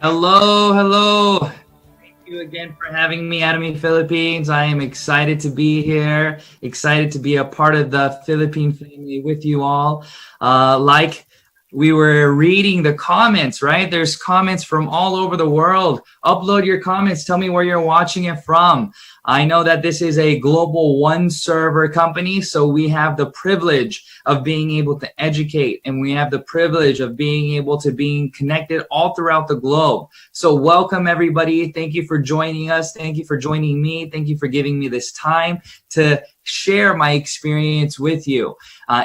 Hello, hello. Thank you again for having me, Atomy Philippines. I am excited to be here, excited to be a part of the Philippine family with you all. Like we were reading the comments, right? There's comments from all over the world. Upload your comments. Tell me where you're watching it from. I know that this is a global one server company, so we have the privilege of being able to educate, and we have the privilege of being able to being connected all throughout the globe. So welcome everybody. Thank you for joining us. Thank you for joining me. Thank you for giving me this time to share my experience with you.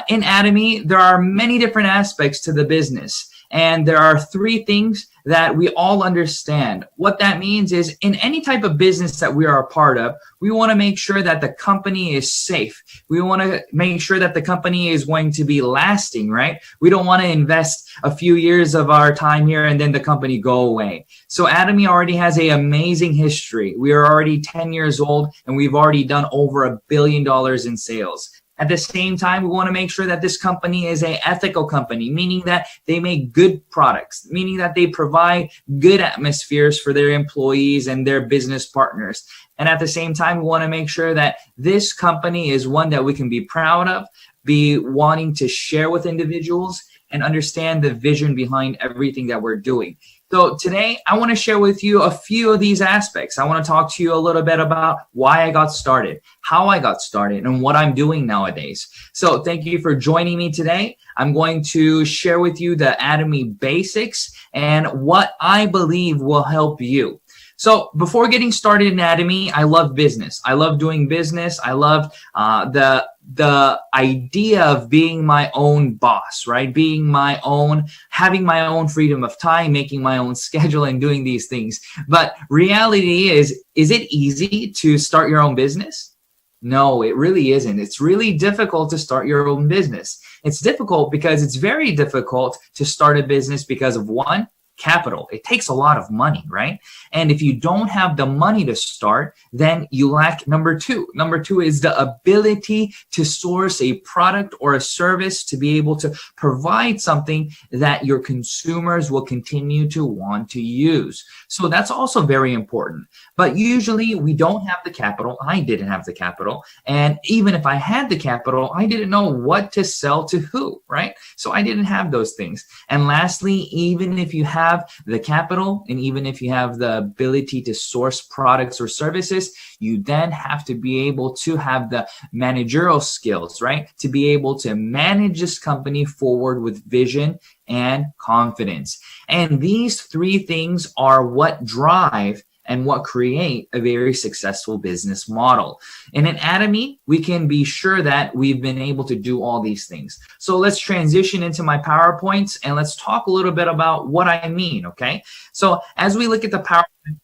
In Atomy, there are many different aspects to the business. And there are three things that we all understand. What that means is in any type of business that we are a part of, we want to make sure that the company is safe. We want to make sure that the company is going to be lasting, right? We don't want to invest a few years of our time here and then the company go away. So Atomy already has an amazing history. We are already 10 years old and we've already done over $1 billion in sales. At the same time, we want to make sure that this company is an ethical company, meaning that they make good products, meaning that they provide good atmospheres for their employees and their business partners. And at the same time, we want to make sure that this company is one that we can be proud of, be wanting to share with individuals, and understand the vision behind everything that we're doing. So today, I want to share with you a few of these aspects. I want to talk to you a little bit about why I got started, how I got started, and what I'm doing nowadays. So thank you for joining me today. I'm going to share with you the Atomy basics and what I believe will help you. So before getting started in Atomy, I love business. I love doing business. I love the idea of being my own boss, right? Being my own, having my own freedom of time, making my own schedule and doing these things. But reality is it easy to start your own business? No, it really isn't. It's really difficult to start your own business. It's difficult because it's very difficult to start a business because of one, capital. It takes a lot of money, right? And if you don't have the money to start, then you lack number two. Number two is the ability to source a product or a service to be able to provide something that your consumers will continue to want to use. So that's also very important. But usually we don't have the capital. I didn't have the capital. And even if I had the capital, I didn't know what to sell to who, right? So I didn't have those things. And lastly, even if you have the capital and even if you have the ability to source products or services, you then have to be able to have the managerial skills, right? To be able to manage this company forward with vision and confidence. And these three things are what drive and what create a very successful business model. And in Atomy, we can be sure that we've been able to do all these things. So let's transition into my PowerPoints and let's talk a little bit about what I mean, okay? So as we look at the PowerPoint,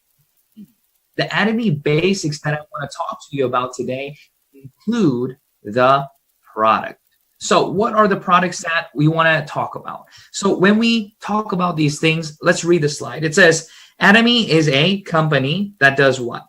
the Atomy basics that I want to talk to you about today include the product. So what are the products that we want to talk about? So when we talk about these things, let's read the slide. It says, Atomy is a company that does what?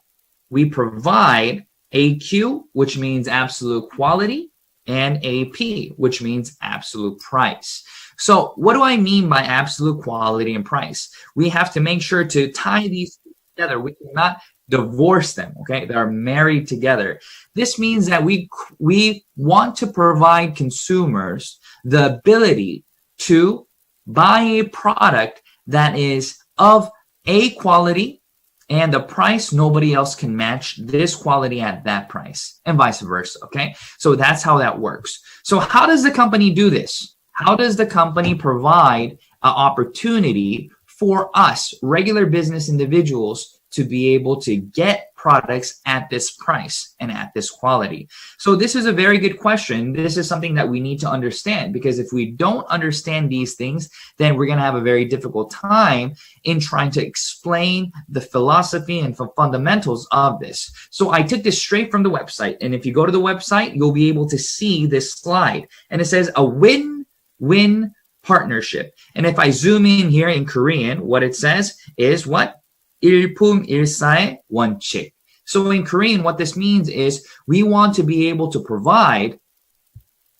We provide AQ, which means absolute quality, and AP, which means absolute price. So what do I mean by absolute quality and price? We have to make sure to tie these together. We cannot divorce them, okay? They are married together. This means that we want to provide consumers the ability to buy a product that is of a quality and the price nobody else can match this quality at that price and vice versa, okay? So that's how that works. So how does the company do this? How does the company provide an opportunity for us, regular business individuals, to be able to get products at this price and at this quality? So this is a very good question. This is something that we need to understand, because if we don't understand these things, then we're going to have a very difficult time in trying to explain the philosophy and fundamentals of this. So I took this straight from the website. And if you go to the website, you'll be able to see this slide. And it says a win-win partnership. And if I zoom in here in Korean, what it says is what? 일품일사의 원칙. So in Korean, what this means is we want to be able to provide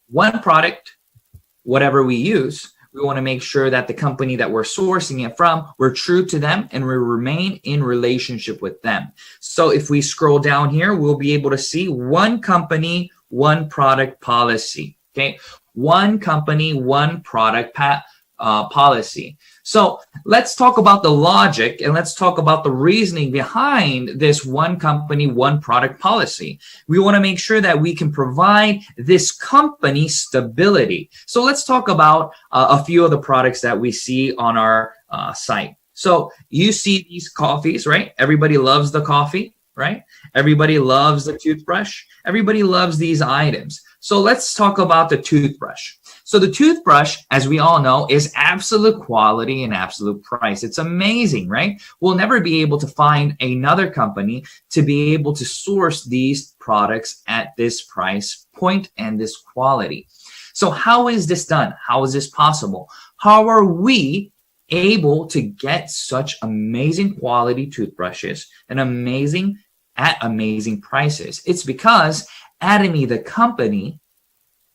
one product, whatever we use, We want to make sure that the company that we're sourcing it from, we're true to them and we remain in relationship with them. So if we scroll down here, we'll be able to see one company, one product policy. Okay, one company, one product policy. So let's talk about the logic and let's talk about the reasoning behind this one company, one product policy. We want to make sure that we can provide this company stability. So let's talk about a few of the products that we see on our site. So you see these coffees, right? Everybody loves the coffee, right? Everybody loves the toothbrush. Everybody loves these items. So let's talk about the toothbrush. So the toothbrush, as we all know, is absolute quality and absolute price. It's amazing, right? We'll never be able to find another company to be able to source these products at this price point and this quality. So how is this done? How is this possible? How are we able to get such amazing quality toothbrushes and at amazing prices? It's because Atomy, the company,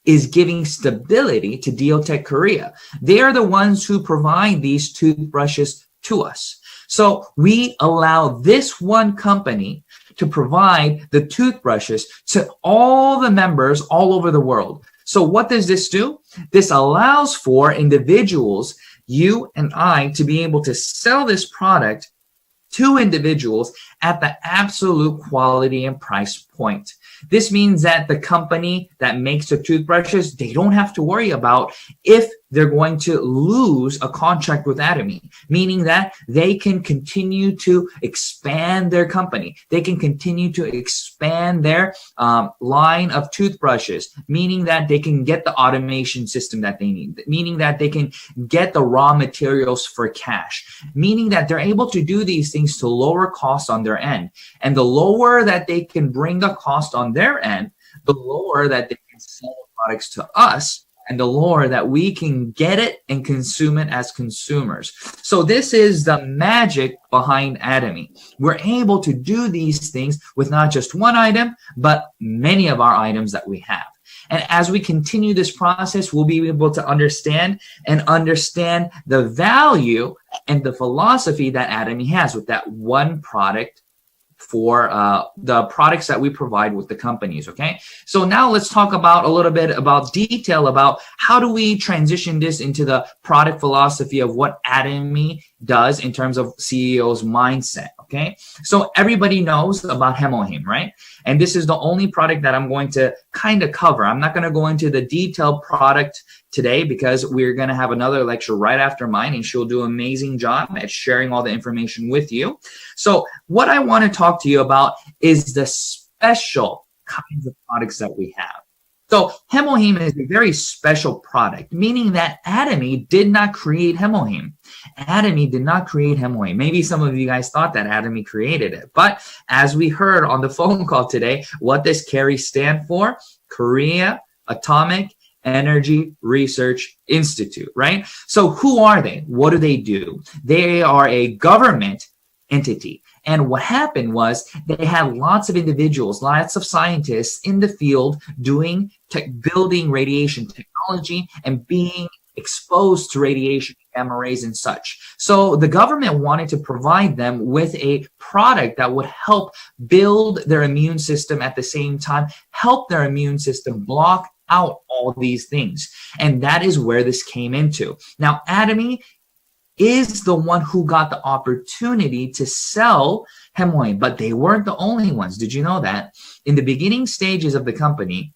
is giving stability to Deotech Korea. They are the ones who provide these toothbrushes to us. So we allow this one company to provide the toothbrushes to all the members all over the world. So what does this do? This allows for individuals, you and I, to be able to sell this product to individuals at the absolute quality and price point. This means that the company that makes the toothbrushes, they don't have to worry about if they're going to lose a contract with Atomy, meaning that they can continue to expand their company. They can continue to expand their line of toothbrushes, meaning that they can get the automation system that they need, meaning that they can get the raw materials for cash, meaning that they're able to do these things to lower costs on their end. And the lower that they can bring the cost on their end, the lower that they can sell products to us, and the lower that we can get it and consume it as consumers. So this is the magic behind Atomy. We're able to do these things with not just one item, but many of our items that we have. And as we continue this process, we'll be able to understand the value and the philosophy that Atomy has with that one product for the products that we provide with the companies. Okay, so now let's talk about a little bit about detail about how do we transition this into the product philosophy of what Atomy does in terms of CEO's mindset. Okay, so everybody knows about Hemohim, right? And this is the only product that I'm going to kind of cover. I'm not going to go into the detailed product today because we're going to have another lecture right after mine, and she'll do an amazing job at sharing all the information with you. So what I want to talk to you about is the special kinds of products that we have. So Hemohim is a very special product, meaning that Atomy did not create Hemohim. Atomy did not create Hemohim. Maybe some of you guys thought that Atomy created it. But as we heard on the phone call today, what does CARI stand for? Korea Atomic Energy Research Institute, right? So who are they? What do? They are a government entity. And what happened was they had lots of individuals, lots of scientists in the field building radiation technology and being exposed to radiation, gamma rays and such. So the government wanted to provide them with a product that would help build their immune system at the same time, help their immune system block out all these things. And that is where this came into. Now, Atomy is the one who got the opportunity to sell Hemohim, but they weren't the only ones. Did you know that? In the beginning stages of the company,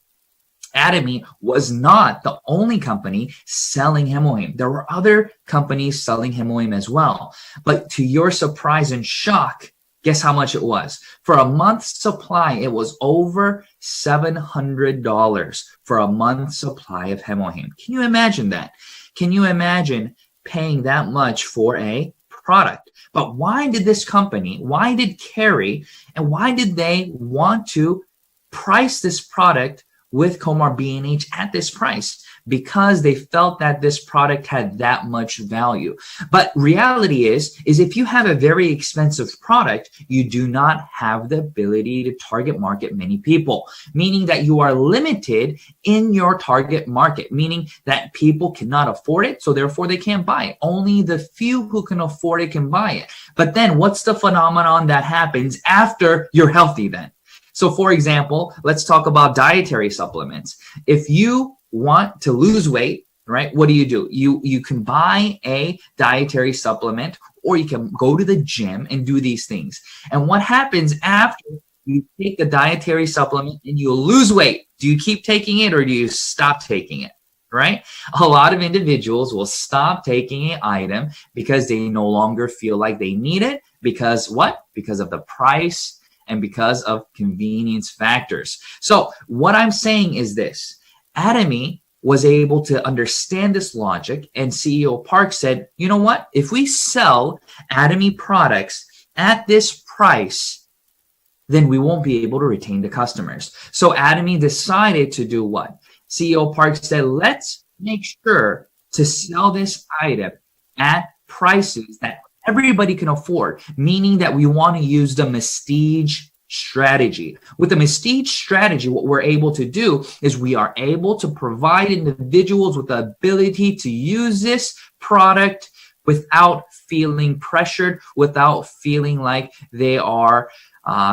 Atomy was not the only company selling Hemohim. There were other companies selling Hemohim as well. But to your surprise and shock, guess how much it was? For a month's supply, it was over $700 for a month's supply of Hemohim. Can you imagine that? Can you imagine paying that much for a product? But why did this company, why did CARI, and why did they want to price this product with Comar B&H at this price because they felt that this product had that much value. But reality is if you have a very expensive product, you do not have the ability to target market many people, meaning that you are limited in your target market, meaning that people cannot afford it, so therefore they can't buy it. Only the few who can afford it can buy it. But then what's the phenomenon that happens after you're healthy then? So for example, let's talk about dietary supplements. If you want to lose weight, right, what do? You can buy a dietary supplement, or you can go to the gym and do these things. And what happens after you take the dietary supplement and you lose weight? Do you keep taking it or do you stop taking it? Right? A lot of individuals will stop taking an item because they no longer feel like they need it. Because what? Because of the price and because of convenience factors. So what I'm saying is this: Atomy was able to understand this logic, and CEO Park said, you know what? If we sell Atomy products at this price, then we won't be able to retain the customers. So Atomy decided to do what? CEO Park said, let's make sure to sell this item at prices that everybody can afford, meaning that we want to use the Prestige strategy. With the Prestige strategy, what we're able to do is we are able to provide individuals with the ability to use this product without feeling pressured, without feeling like they are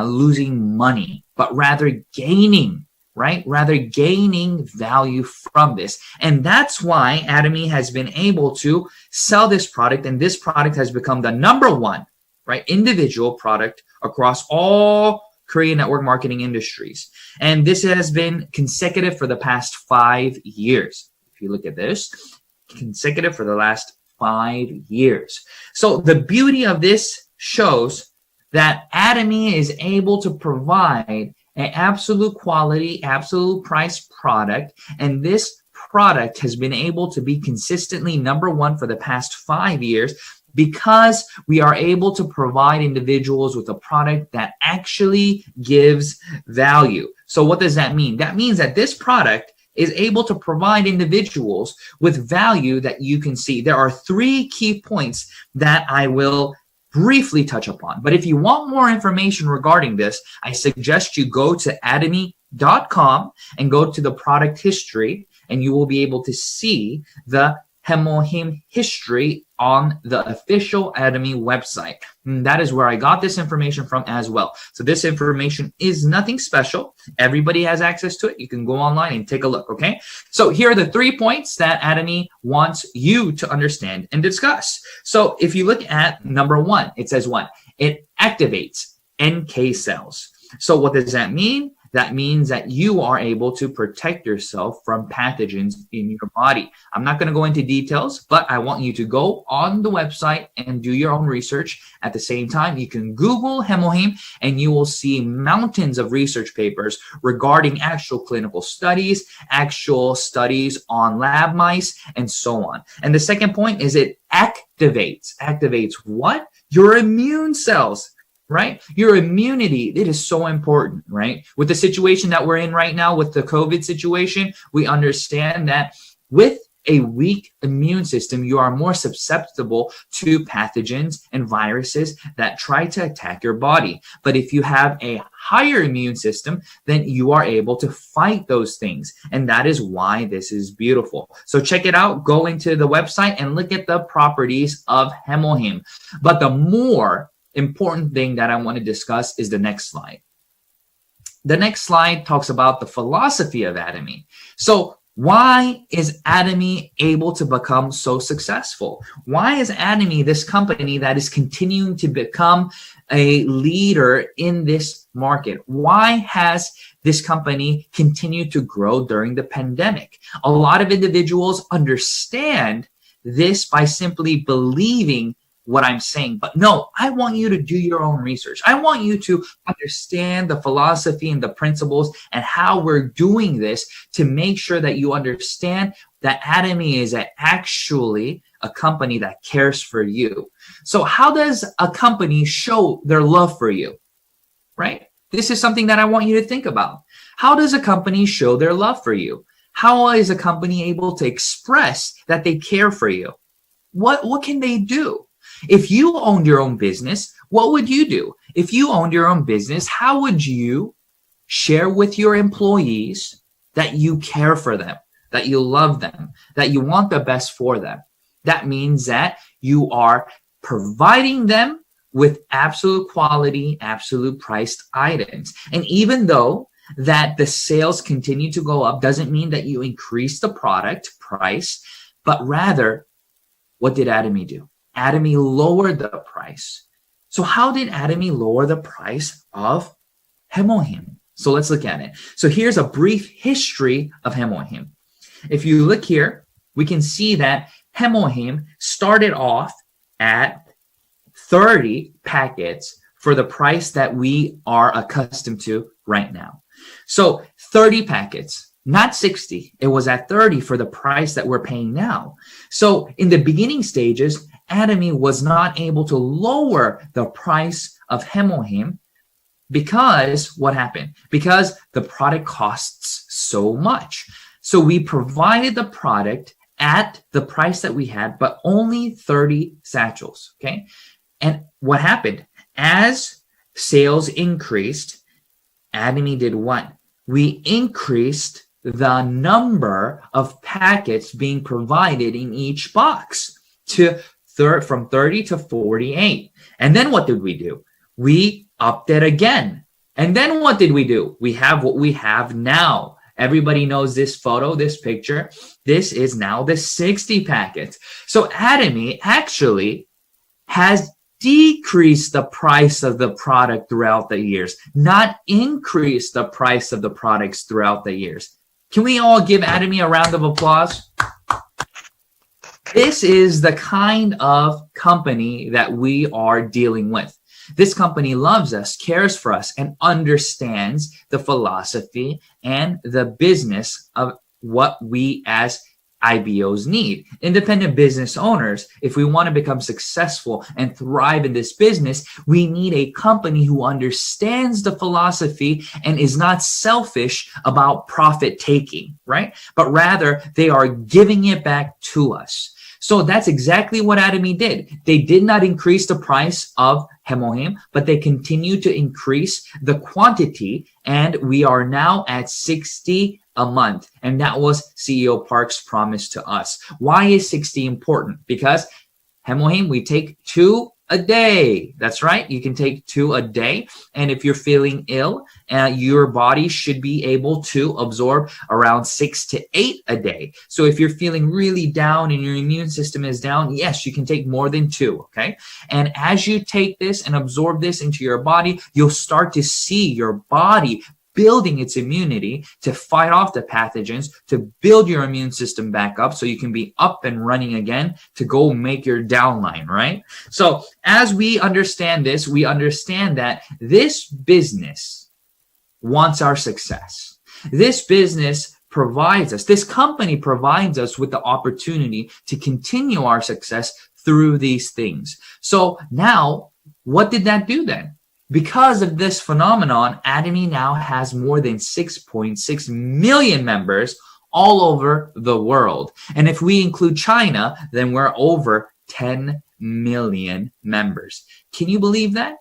losing money, but rather gaining, right? Rather gaining value from this. And that's why Atomy has been able to sell this product, and this product has become the number one, right, individual product across all Korean network marketing industries. And this has been consecutive for the past 5 years. If you look at this, consecutive for the last 5 years. So the beauty of this shows that Atomy is able to provide an absolute quality, absolute price product, and this product has been able to be consistently number one for the past 5 years because we are able to provide individuals with a product that actually gives value. So what does that mean? That means that this product is able to provide individuals with value that you can see. There are 3 key points that I will briefly touch upon. But if you want more information regarding this, I suggest you go to atomy.com and go to the product history, and you will be able to see the Hemohim history on the official Atomy website. And that is where I got this information from as well. So this information is nothing special. Everybody has access to it. You can go online and take a look, okay? So here are the 3 points that Atomy wants you to understand and discuss. So if you look at number 1, it says what? It activates NK cells. So what does that mean? That means that you are able to protect yourself from pathogens in your body. I'm not going to go into details, but I want you to go on the website and do your own research. At the same time, you can Google Hemohim and you will see mountains of research papers regarding actual clinical studies, actual studies on lab mice, and so on. And the second point is it activates. Activates what? Your immune cells. Right? Your immunity, it is so important, right? With the situation that we're in right now, with the COVID situation, we understand that with a weak immune system, you are more susceptible to pathogens and viruses that try to attack your body. But if you have a higher immune system, then you are able to fight those things. And that is why this is beautiful. So check it out. Go into the website and look at the properties of Hemohim. But the more important thing that I want to discuss is the next slide. The next slide talks about the philosophy of Atomy. So why is Atomy able to become so successful? Why is Atomy this company that is continuing to become a leader in this market? Why has this company continued to grow during the pandemic? A lot of individuals understand this by simply believing what I'm saying. But no, I want you to do your own research. I want you to understand the philosophy and the principles and how we're doing this to make sure that you understand that Atomy is actually a company that cares for you. So how does a company show their love for you? Right? This is something that I want you to think about. How does a company show their love for you? How is a company able to express that they care for you? What can they do? If you owned your own business, what would you do? If you owned your own business, how would you share with your employees that you care for them, that you love them, that you want the best for them? That means that you are providing them with absolute quality, absolute priced items. And even though that the sales continue to go up, doesn't mean that you increase the product price, but rather, what did Atomy do? Atomy lowered the price. So how did Atomy lower the price of Hemohim? So let's look at it. So here's a brief history of Hemohim. If you look here, we can see that Hemohim started off at 30 packets for the price that we are accustomed to right now. So 30 packets, not 60. It was at 30 for the price that we're paying now. So in the beginning stages, Atomy was not able to lower the price of Hemohim because what happened? Because the product costs so much. So we provided the product at the price that we had, but only 30 satchels, okay? And what happened? As sales increased, Atomy did what? We increased the number of packets being provided in each box from 30 to 48. And then what did we do? We upped it again. And then what did we do? We have what we have now. Everybody knows this photo, this picture. This is now the 60 packets. So Atomy actually has decreased the price of the product throughout the years, not increased the price of the products throughout the years. Can we all give Atomy a round of applause? This is the kind of company that we are dealing with. This company loves us, cares for us, and understands the philosophy and the business of what we as IBOs need. Independent business owners, if we want to become successful and thrive in this business, we need a company who understands the philosophy and is not selfish about profit taking, right? But rather they are giving it back to us. So that's exactly what Atomy did. They did not increase the price of Hemohim, but they continue to increase the quantity, and we are now at 60 a month. And that was CEO Park's promise to us. Why is 60 important? Because Hemohim, we take 2 a day. That's right. You can take 2 a day. And if you're feeling ill, your body should be able to absorb around 6 to 8 a day. So if you're feeling really down and your immune system is down, yes, you can take more than 2. Okay. And as you take this and absorb this into your body, you'll start to see your body building its immunity to fight off the pathogens, to build your immune system back up so you can be up and running again to go make your downline, right? So as we understand this, we understand that this business wants our success. This business provides us, this company provides us with the opportunity to continue our success through these things. So now, what did that do then? Because of this phenomenon, Atomy now has more than 6.6 million members all over the world. And if we include China, then we're over 10 million members. Can you believe that?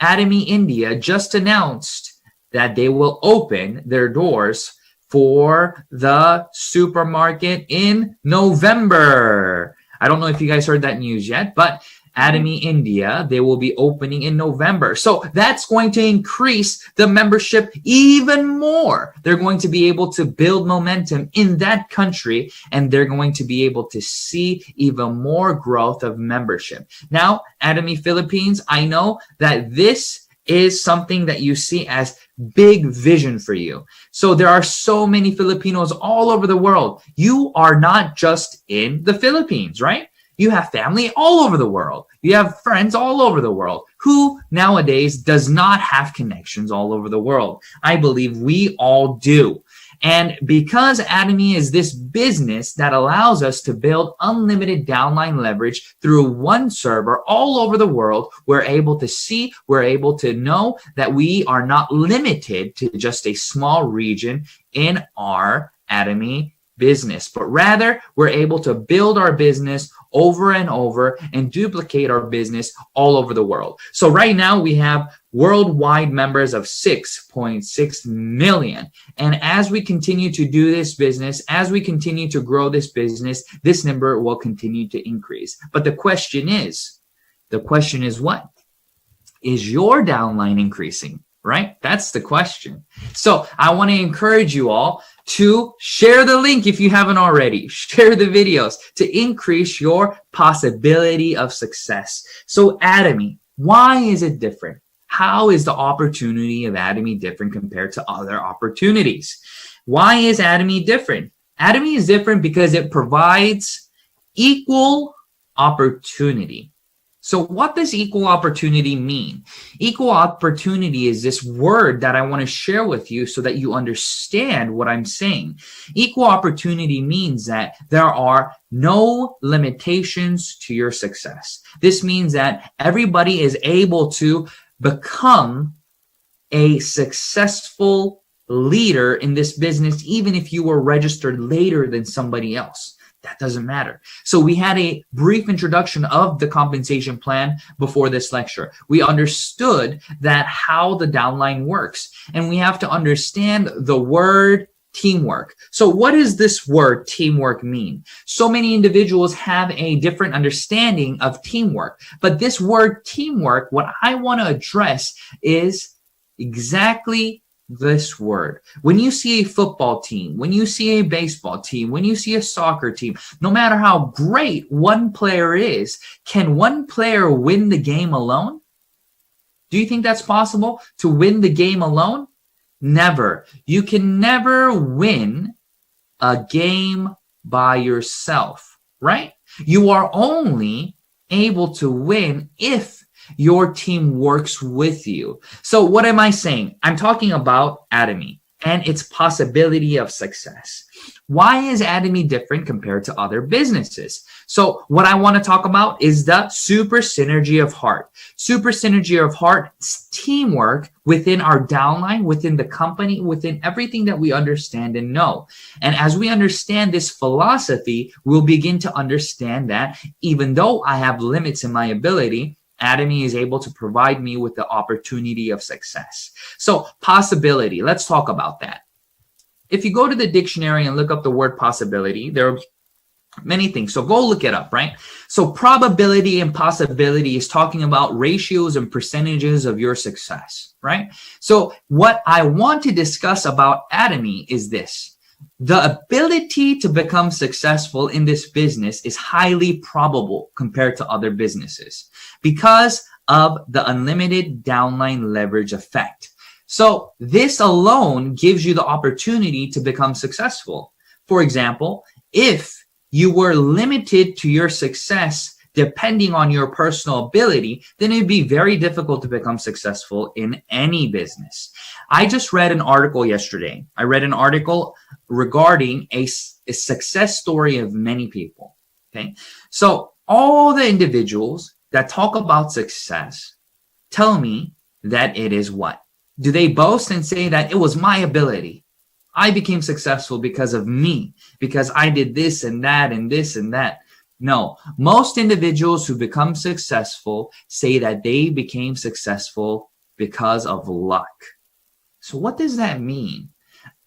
Atomy India just announced that they will open their doors for the supermarket in November. I don't know if you guys heard that news yet, but Atomy India, they will be opening in November. So that's going to increase the membership even more. They're going to be able to build momentum in that country, and they're going to be able to see even more growth of membership. Now, Atomy Philippines, I know that this is something that you see as big vision for you. So there are so many Filipinos all over the world. You are not just in the Philippines, right? You have family all over the world. You have friends all over the world. Who nowadays does not have connections all over the world? I believe we all do. And because Atomy is this business that allows us to build unlimited downline leverage through one server all over the world, we're able to see, we're able to know that we are not limited to just a small region in our Atomy business, but rather we're able to build our business over and over and duplicate our business all over the world. So right now we have worldwide members of 6.6 million. And as we continue to do this business, as we continue to grow this business, this number will continue to increase. But the question is what? Is your downline increasing? Right? That's the question. So I want to encourage you all to share the link if you haven't already. Share the videos to increase your possibility of success. So Atomy, why is it different? How is the opportunity of Atomy different compared to other opportunities? Why is Atomy different? Atomy is different because it provides equal opportunity. So what does equal opportunity mean? Equal opportunity is this word that I want to share with you so that you understand what I'm saying. Equal opportunity means that there are no limitations to your success. This means that everybody is able to become a successful leader in this business, even if you were registered later than somebody else. That doesn't matter. So we had a brief introduction of the compensation plan before this lecture. We understood that how the downline works, and we have to understand the word teamwork. So what does this word teamwork mean? So many individuals have a different understanding of teamwork, but this word teamwork, what I want to address is exactly this word. When you see a football team, when you see a baseball team, when you see a soccer team, no matter how great one player is, can one player win the game alone? Do you think that's possible to win the game alone? Never. You can never win a game by yourself, right? You are only able to win if your team works with you. So what am I saying? I'm talking about Atomy and its possibility of success. Why is Atomy different compared to other businesses? So what I want to talk about is the super synergy of heart. Super synergy of heart, teamwork within our downline, within the company, within everything that we understand and know. And as we understand this philosophy, we'll begin to understand that even though I have limits in my ability, Atomy is able to provide me with the opportunity of success. So possibility, let's talk about that. If you go to the dictionary and look up the word possibility, there are many things. So go look it up, right? So probability and possibility is talking about ratios and percentages of your success, right? So what I want to discuss about Atomy is this. The ability to become successful in this business is highly probable compared to other businesses because of the unlimited downline leverage effect. So this alone gives you the opportunity to become successful. For example, if you were limited to your success depending on your personal ability, then it'd be very difficult to become successful in any business. I just read an article yesterday. I read an article regarding a success story of many people. Okay. So all the individuals that talk about success tell me that it is what? Do they boast and say that it was my ability? I became successful because of me, because I did this and that and this and that. No, most individuals who become successful say that they became successful because of luck. So what does that mean?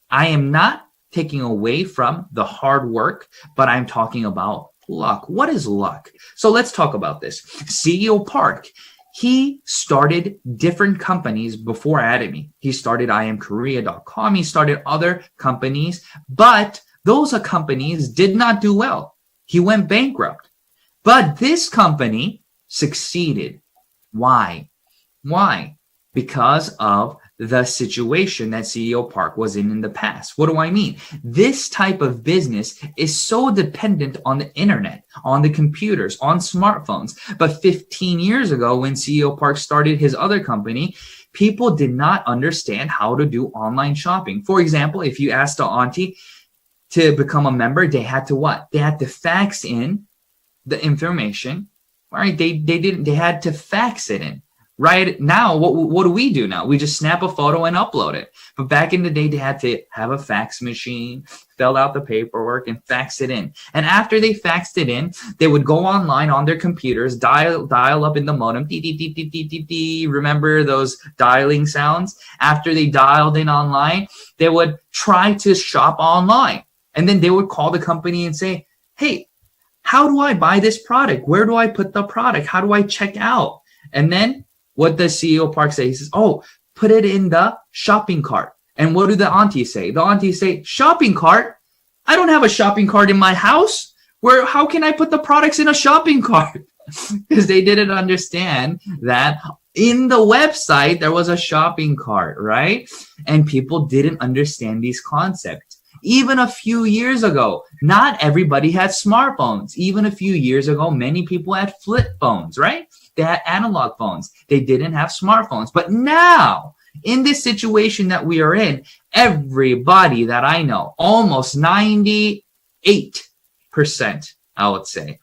I am not taking away from the hard work, but I'm talking about luck. What is luck? So let's talk about this. CEO Park, he started different companies before Atomy. He started IamKorea.com. He started other companies, but those companies did not do well. He went bankrupt. But this company succeeded. Why? Why? Because of the situation that CEO Park was in the past. What do I mean? This type of business is so dependent on the internet, on the computers, on smartphones. But 15 years ago, when CEO Park started his other company, People did not understand how to do online shopping. For example, if you asked the auntie to become a member, they had to what? They had to fax in the information, right? They had to fax it in. Right now, what do we do now? We just snap a photo and upload it. But back in the day, they had to have a fax machine, fill out the paperwork, and fax it in. And after they faxed it in, they would go online on their computers, dial up in the modem, dee, dee, dee, dee, dee, dee, dee. Remember those dialing sounds? After they dialed in online, they would try to shop online. And then they would call the company and say, hey, how do I buy this product? Where do I put the product? How do I check out? And then what does CEO Park say? He says, oh, put it in the shopping cart. And what do the aunties say? The aunties say, shopping cart? I don't have a shopping cart in my house. How can I put the products in a shopping cart? Because they didn't understand that in the website, there was a shopping cart, right? And people didn't understand these concepts. Even a few years ago, not everybody had smartphones. Even a few years ago, many people had flip phones, right? They had analog phones. They didn't have smartphones. But now, in this situation that we are in, everybody that I know, almost 98%, I would say,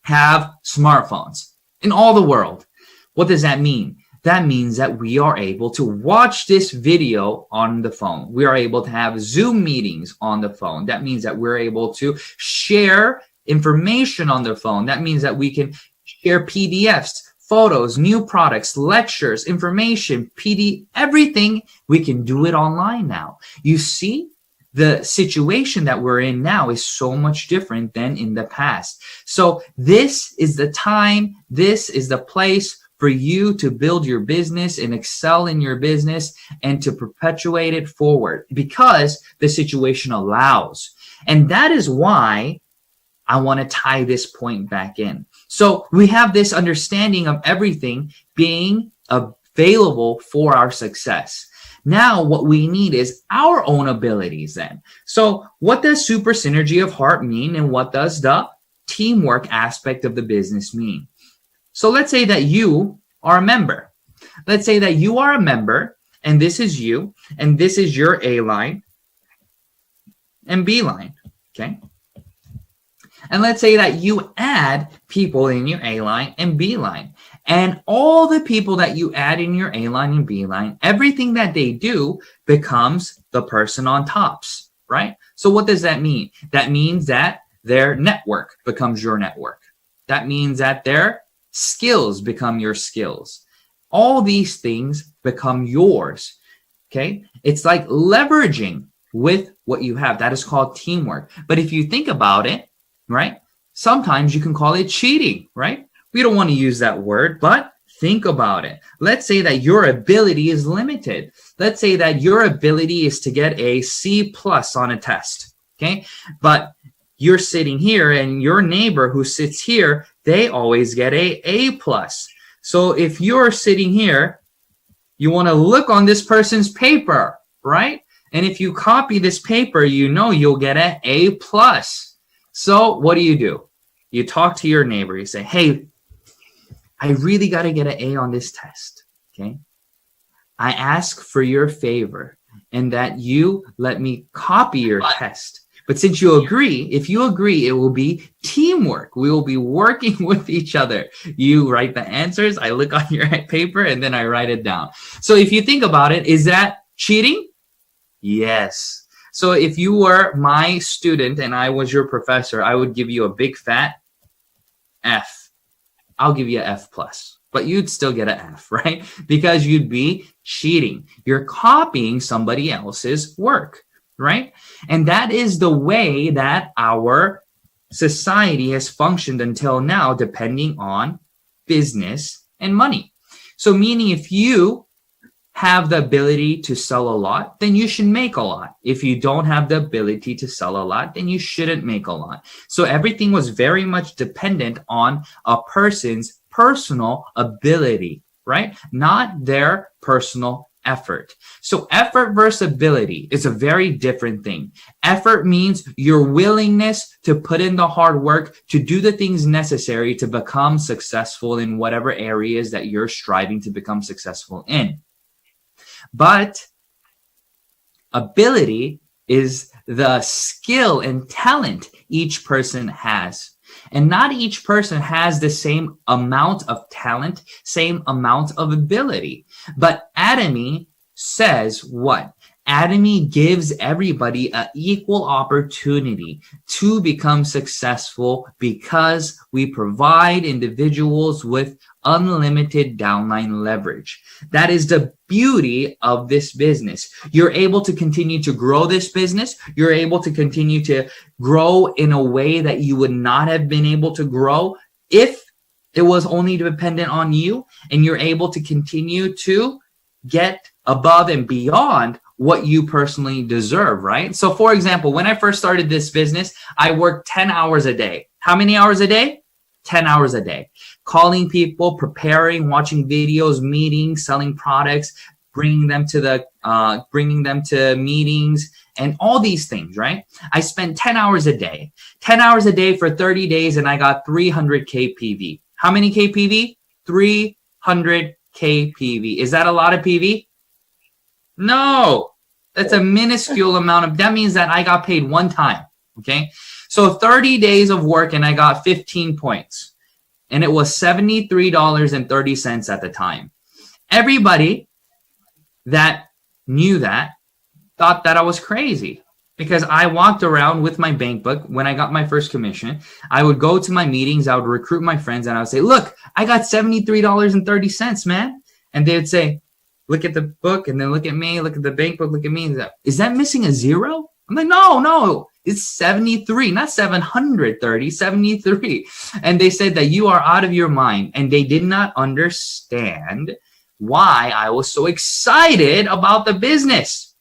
have smartphones in all the world. What does that mean? That means that we are able to watch this video on the phone. We are able to have Zoom meetings on the phone. That means that we're able to share information on the phone. That means that we can share PDFs, photos, new products, lectures, information, everything. We can do it online now. You see, the situation that we're in now is so much different than in the past. So this is the time, this is the place for you to build your business and excel in your business and to perpetuate it forward because the situation allows. And that is why I want to tie this point back in. So we have this understanding of everything being available for our success. Now what we need is our own abilities then. So what does super synergy of heart mean, and what does the teamwork aspect of the business mean? So let's say that you are a member. Let's say that you are a member, and this is you, and this is your A line and B line, okay? And let's say that you add people in your A line and B line. And all the people that you add in your A line and B line, everything that they do becomes the person on tops, right? So what does that mean? That means that their network becomes your network. That means that their skills become your skills. All these things become yours, okay? It's like leveraging with what you have. That is called teamwork. But if you think about it, right? Sometimes you can call it cheating, right? We don't want to use that word, but think about it. Let's say that your ability is limited. Let's say that your ability is to get a C+ on a test, okay? But you're sitting here and your neighbor who sits here, they always get a A+. So if you're sitting here, you want to look on this person's paper, right? And if you copy this paper, you know you'll get an A+. So what do? You talk to your neighbor. You say, hey, I really got to get an A on this test, okay? I ask for your favor and that you let me copy your test. But since you agree, if you agree, it will be teamwork. We will be working with each other. You write the answers, I look on your paper, and then I write it down. So if you think about it, is that cheating? Yes. So if you were my student and I was your professor, I would give you a big fat F. I'll give you an F+, but you'd still get an F, right? Because you'd be cheating. You're copying somebody else's work, right? And that is the way that our society has functioned until now, depending on business and money. So meaning if you have the ability to sell a lot, then you should make a lot. If you don't have the ability to sell a lot, then you shouldn't make a lot. So everything was very much dependent on a person's personal ability, right? Not their personal effort. So effort versus ability is a very different thing. Effort means your willingness to put in the hard work to do the things necessary to become successful in whatever areas that you're striving to become successful in. But ability is the skill and talent each person has. And not each person has the same amount of talent, same amount of ability. But Atomy says what? Atomy gives everybody an equal opportunity to become successful because we provide individuals with unlimited downline leverage. That is the beauty of this business. You're able to continue to grow this business. You're able to continue to grow in a way that you would not have been able to grow if it was only dependent on you. And you're able to continue to get above and beyond what you personally deserve, right? So for example, when I first started this business, I worked 10 hours a day. How many hours a day? 10 hours a day. Calling people, preparing, watching videos, meetings, selling products, bringing them to meetings, and all these things, right? I spent 10 hours a day. 10 hours a day for 30 days, and I got 300 KPV. How many KPV? 300 KPV. Is that a lot of PV? No, that's a minuscule amount of, that means that I got paid one time. Okay. So 30 days of work and I got 15 points and it was $73.30 at the time. Everybody that knew that thought that I was crazy because I walked around with my bank book. When I got my first commission, I would go to my meetings. I would recruit my friends and I would say, look, I got $73.30, man. And they would say, look at the book and then look at me, look at the bank book, look at me. Is that missing a zero? I'm like, no, it's 73, not 730, 73. And they said that you are out of your mind. And they did not understand why I was so excited about the business.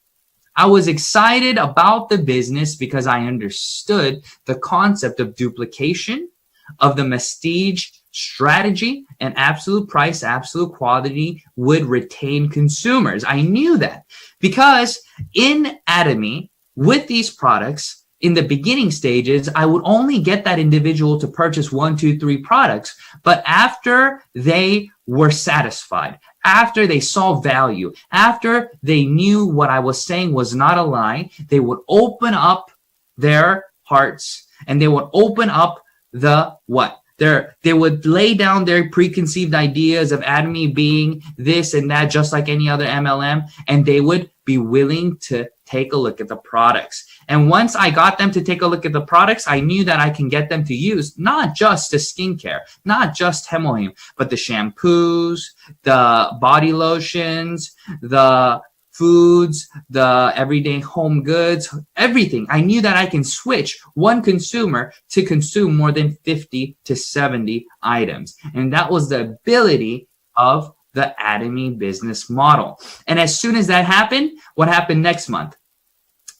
I was excited about the business because I understood the concept of duplication, of the prestige strategy, and absolute price, absolute quality would retain consumers. I knew that because in Atomy, with these products, in the beginning stages, I would only get that individual to purchase 1, 2, 3 products. But after they were satisfied, after they saw value, after they knew what I was saying was not a lie, they would open up their hearts and they would open up the what? They would lay down their preconceived ideas of Atomy being this and that, just like any other MLM, and they would be willing to take a look at the products. And once I got them to take a look at the products, I knew that I can get them to use not just the skincare, not just Hemohim, but the shampoos, the body lotions, the foods, the everyday home goods, everything. I knew that I can switch one consumer to consume more than 50 to 70 items. And that was the ability of the Atomy business model. And as soon as that happened, what happened next month?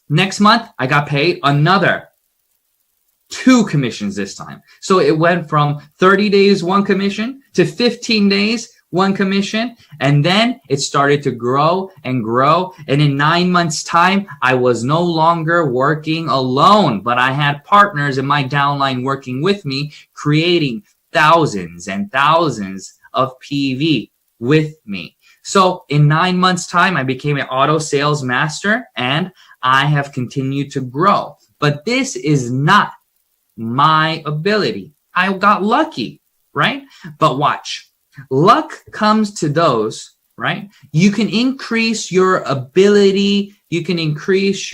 Next month, I got paid another 2 commissions this time. So it went from 30 days, 1 commission to 15 days, 1 commission. And then it started to grow and grow. And in 9 months' time, I was no longer working alone, but I had partners in my downline working with me, creating thousands and thousands of PV with me. So in 9 months' time, I became an auto sales master and I have continued to grow. But this is not my ability. I got lucky, right? But watch. Luck comes to those, right? You can increase your ability. You can increase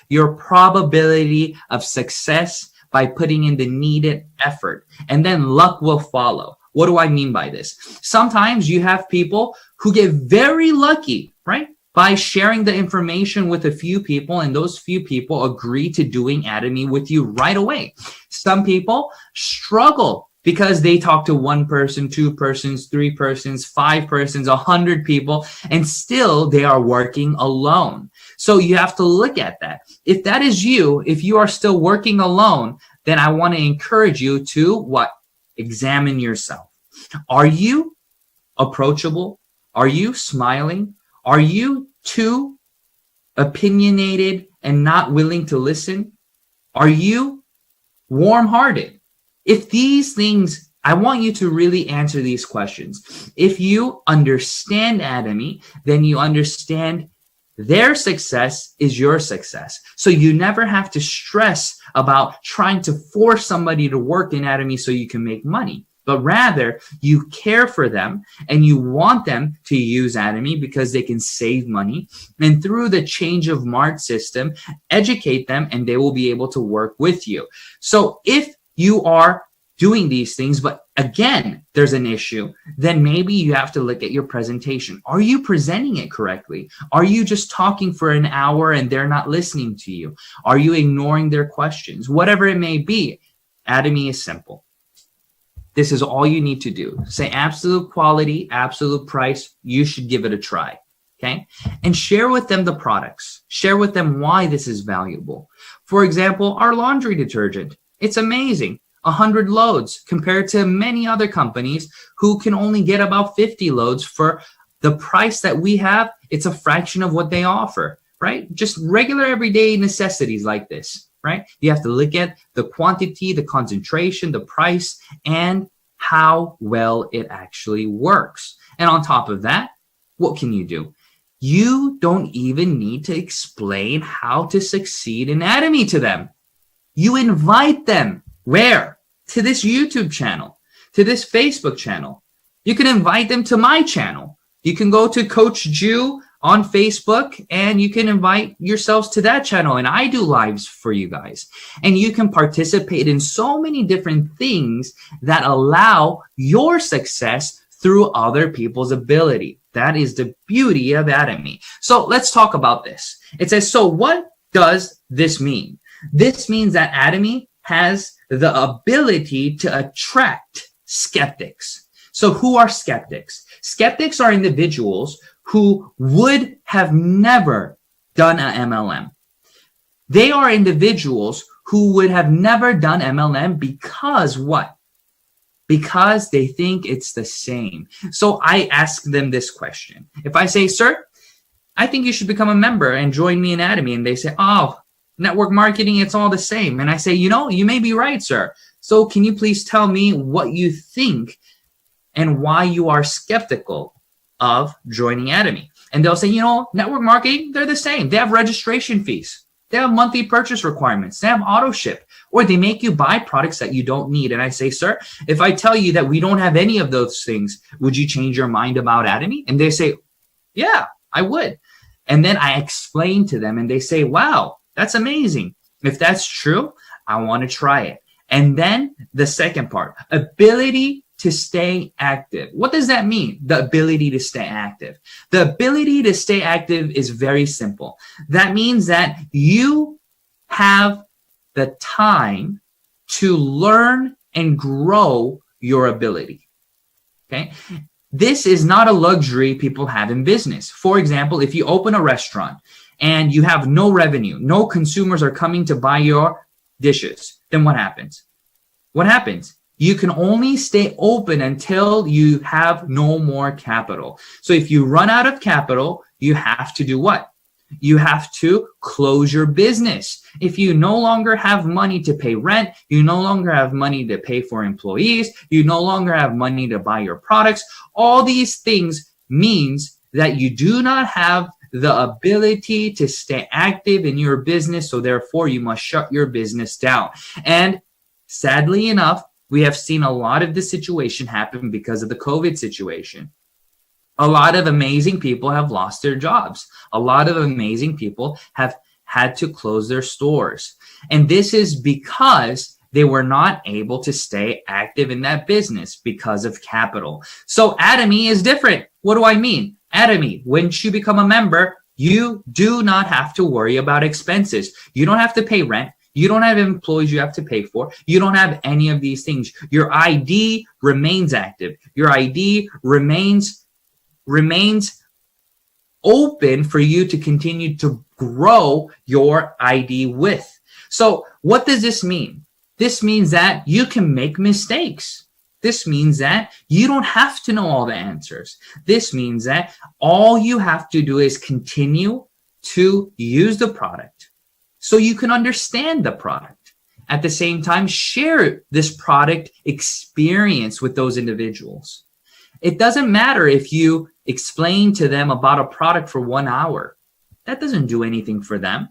your probability of success by putting in the needed effort. And then luck will follow. What do I mean by this? Sometimes you have people who get very lucky, right? By sharing the information with a few people, and those few people agree to doing Atomy with you right away. Some people struggle because they talk to 1 person, 2 persons, 3 persons, 5 persons, 100 people, and still they are working alone. So you have to look at that. If that is you, if you are still working alone, then I want to encourage you to what? Examine yourself. Are you approachable? Are you smiling? Are you too opinionated and not willing to listen? Are you warm-hearted? If these things I want you to really answer these questions. If you understand Atomy, then you understand their success is your success. So you never have to stress about trying to force somebody to work in Atomy so you can make money. But rather, you care for them and you want them to use Atomy because they can save money. And through the change of mart system, educate them and they will be able to work with you. So if you are doing these things, but again, there's an issue, then maybe you have to look at your presentation. Are you presenting it correctly? Are you just talking for an hour and they're not listening to you? Are you ignoring their questions? Whatever it may be, Atomy is simple. This is all you need to do. Say absolute quality, absolute price. You should give it a try. Okay. And share with them the products. Share with them why this is valuable. For example, our laundry detergent. It's amazing. 100 loads compared to many other companies who can only get about 50 loads for the price that we have. It's a fraction of what they offer, right? Just regular everyday necessities like this, right? You have to look at the quantity, the concentration, the price, and how well it actually works. And on top of that, what can you do? You don't even need to explain how to succeed in Atomy to them. You invite them. Where? To this YouTube channel, to this Facebook channel. You can invite them to my channel. You can go to Coach Jew on Facebook and you can invite yourselves to that channel. And I do lives for you guys. And you can participate in so many different things that allow your success through other people's ability. That is the beauty of Atomy. So let's talk about this. It says, so what does this mean? This means that Atomy has the ability to attract skeptics. So who are skeptics? Skeptics are individuals who would have never done an MLM. They are individuals who would have never done MLM because what? Because they think it's the same. So I ask them this question. If I say, sir, I think you should become a member and join me in Atomy. And they say, oh, network marketing, it's all the same. And I say, you know, you may be right, sir. So can you please tell me what you think and why you are skeptical of joining Atomy? And they'll say, you know, network marketing, they're the same. They have registration fees. They have monthly purchase requirements. They have auto ship, or they make you buy products that you don't need. And I say, sir, if I tell you that we don't have any of those things, would you change your mind about Atomy? And they say, yeah, I would. And then I explain to them and they say, wow, that's amazing. If that's true, I want to try it. And then the second part, ability to stay active. What does that mean? The ability to stay active. The ability to stay active is very simple. That means that you have the time to learn and grow your ability. Okay? This is not a luxury people have in business. For example, if you open a restaurant and you have no revenue, no consumers are coming to buy your dishes, then what happens? What happens? You can only stay open until you have no more capital. So if you run out of capital, you have to do what? You have to close your business. If you no longer have money to pay rent, you no longer have money to pay for employees, you no longer have money to buy your products, all these things means that you do not have the ability to stay active in your business. So therefore, you must shut your business down. And sadly enough, we have seen a lot of this situation happen because of the COVID situation. A lot of amazing people have lost their jobs. A lot of amazing people have had to close their stores. And this is because they were not able to stay active in that business because of capital. So Atomy is different. What do I mean? Atomy, once you become a member, you do not have to worry about expenses. You don't have to pay rent. You don't have employees you have to pay for. You don't have any of these things. Your ID remains active. Your ID remains open for you to continue to grow your ID with. So what does this mean? This means that you can make mistakes. This means that you don't have to know all the answers. This means that all you have to do is continue to use the product so you can understand the product. At the same time, share this product experience with those individuals. It doesn't matter if you explain to them about a product for 1 hour. That doesn't do anything for them.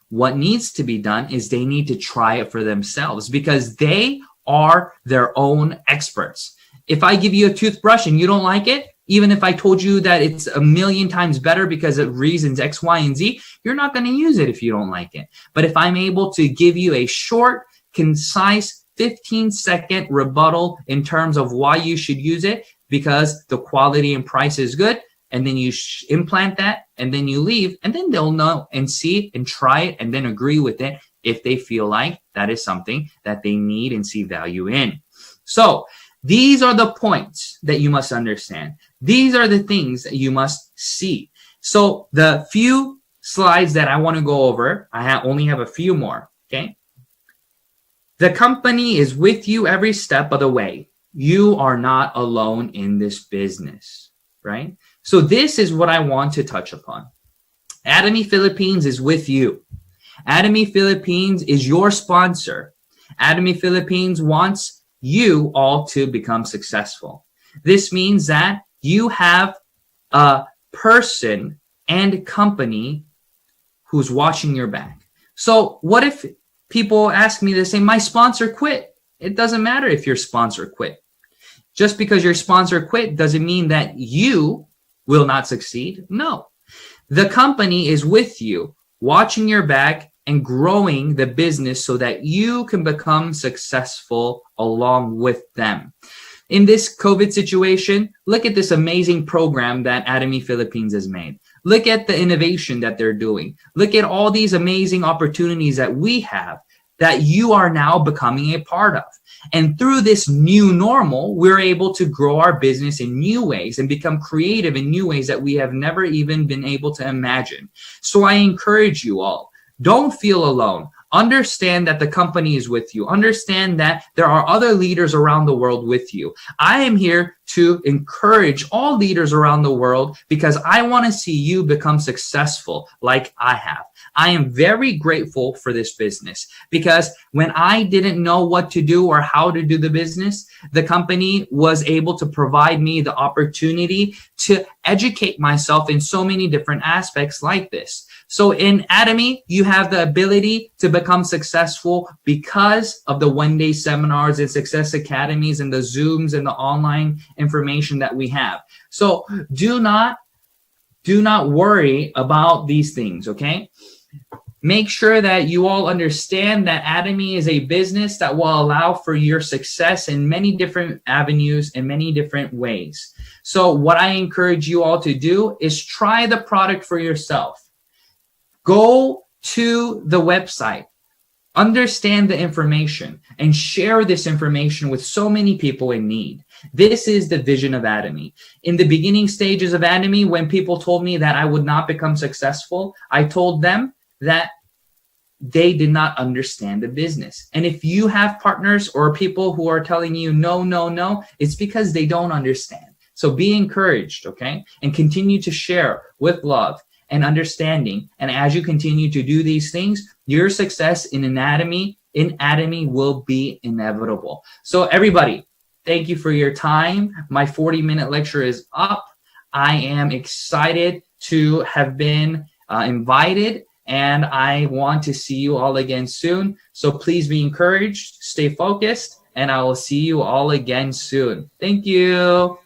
What needs to be done is they need to try it for themselves because they are their own experts. If I give you a toothbrush and you don't like it, even if I told you that it's a million times better because of reasons X, Y, and Z, you're not going to use it if you don't like it. But if I'm able to give you a short, concise, 15-second rebuttal in terms of why you should use it, because the quality and price is good, and then you implant that, and then you leave, and then they'll know and see and try it and then agree with it if they feel like that is something that they need and see value in. So these are the points that you must understand. These are the things that you must see. So the few slides that I want to go over, I only have a few more, okay? The company is with you every step of the way. You are not alone in this business, right? So this is what I want to touch upon. Atomy Philippines is with you. Atomy Philippines is your sponsor. Atomy Philippines wants you all to become successful. This means that you have a person and company who's watching your back. So what if people ask me to say, my sponsor quit? It doesn't matter if your sponsor quit. Just because your sponsor quit doesn't mean that you will not succeed. No. The company is with you, watching your back and growing the business so that you can become successful along with them. In this COVID situation, look at this amazing program that Atomy Philippines has made. Look at the innovation that they're doing. Look at all these amazing opportunities that we have that you are now becoming a part of. And through this new normal, we're able to grow our business in new ways and become creative in new ways that we have never even been able to imagine. So I encourage you all, don't feel alone. Understand that the company is with you. Understand that there are other leaders around the world with you. I am here to encourage all leaders around the world because I want to see you become successful like I have. I am very grateful for this business because when I didn't know what to do or how to do the business, the company was able to provide me the opportunity to educate myself in so many different aspects like this. So in Atomy, you have the ability to become successful because of the one-day seminars and success academies and the Zooms and the online information that we have. So do not worry about these things, okay? Make sure that you all understand that Atomy is a business that will allow for your success in many different avenues and many different ways. So what I encourage you all to do is try the product for yourself. Go to the website, understand the information, and share this information with so many people in need. This is the vision of Atomy. In the beginning stages of Atomy, when people told me that I would not become successful, I told them that they did not understand the business. And if you have partners or people who are telling you no, no, no, it's because they don't understand. So be encouraged, okay? And continue to share with love and understanding. And as you continue to do these things, your success in Atomy will be inevitable. So everybody, thank you for your time. My 40-minute lecture is up. I am excited to have been invited, and I want to see you all again soon. So please be encouraged, stay focused, and I will see you all again soon. Thank you.